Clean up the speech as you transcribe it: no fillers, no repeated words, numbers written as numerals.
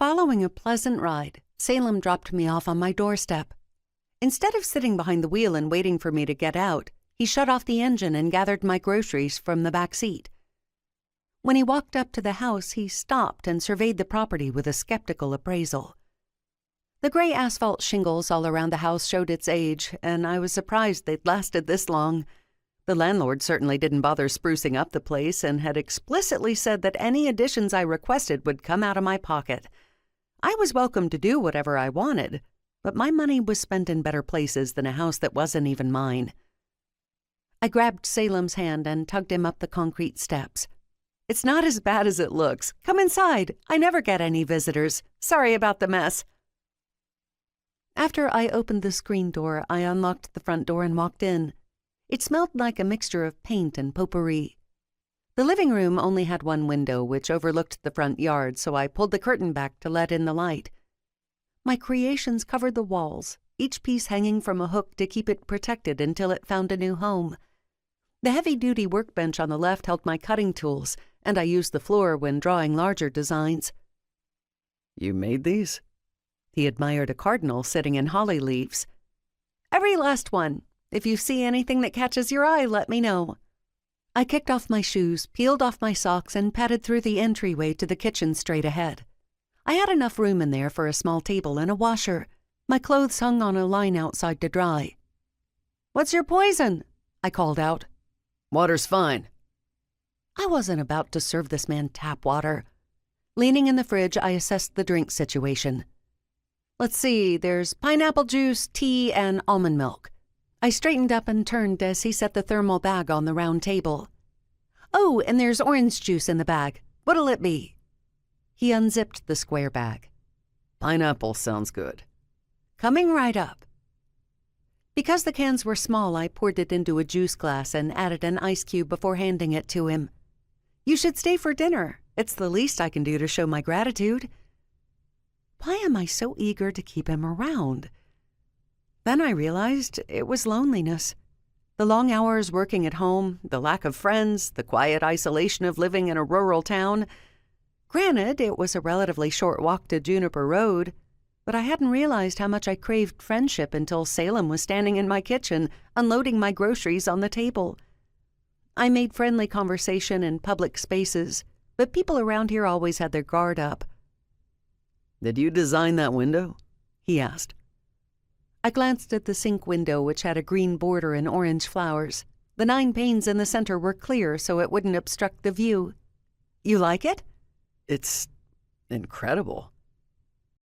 Following a pleasant ride, Salem dropped me off on my doorstep. Instead of sitting behind the wheel and waiting for me to get out, he shut off the engine and gathered my groceries from the back seat. When he walked up to the house, he stopped and surveyed the property with a skeptical appraisal. The gray asphalt shingles all around the house showed its age, and I was surprised they'd lasted this long. The landlord certainly didn't bother sprucing up the place and had explicitly said that any additions I requested would come out of my pocket. I was welcome to do whatever I wanted, but my money was spent in better places than a house that wasn't even mine. I grabbed Salem's hand and tugged him up the concrete steps. "It's not as bad as it looks. Come inside. I never get any visitors. Sorry about the mess." After I opened the screen door, I unlocked the front door and walked in. It smelled like a mixture of paint and potpourri. The living room only had one window, which overlooked the front yard, so I pulled the curtain back to let in the light. My creations covered the walls, each piece hanging from a hook to keep it protected until it found a new home. The heavy-duty workbench on the left held my cutting tools, and I used the floor when drawing larger designs. "You made these?" He admired a cardinal sitting in holly leaves. "Every last one. If you see anything that catches your eye, let me know." I kicked off my shoes, peeled off my socks, and padded through the entryway to the kitchen straight ahead. I had enough room in there for a small table and a washer. My clothes hung on a line outside to dry. "What's your poison?" I called out. "Water's fine." I wasn't about to serve this man tap water. Leaning in the fridge, I assessed the drink situation. Let's see, there's pineapple juice, tea, and almond milk. I straightened up and turned as he set the thermal bag on the round table. "Oh, and there's orange juice in the bag. What'll it be?" He unzipped the square bag. "Pineapple sounds good." "Coming right up." Because the cans were small, I poured it into a juice glass and added an ice cube before handing it to him. "You should stay for dinner. It's the least I can do to show my gratitude." Why am I so eager to keep him around? Then I realized it was loneliness. The long hours working at home, the lack of friends, the quiet isolation of living in a rural town. Granted, it was a relatively short walk to Juniper Road, but I hadn't realized how much I craved friendship until Salem was standing in my kitchen, unloading my groceries on the table. I made friendly conversation in public spaces, but people around here always had their guard up. "Did you design that window?" he asked. I glanced at the sink window, which had a green border and orange flowers. The 9 panes in the center were clear so it wouldn't obstruct the view. "You like it?" "It's incredible."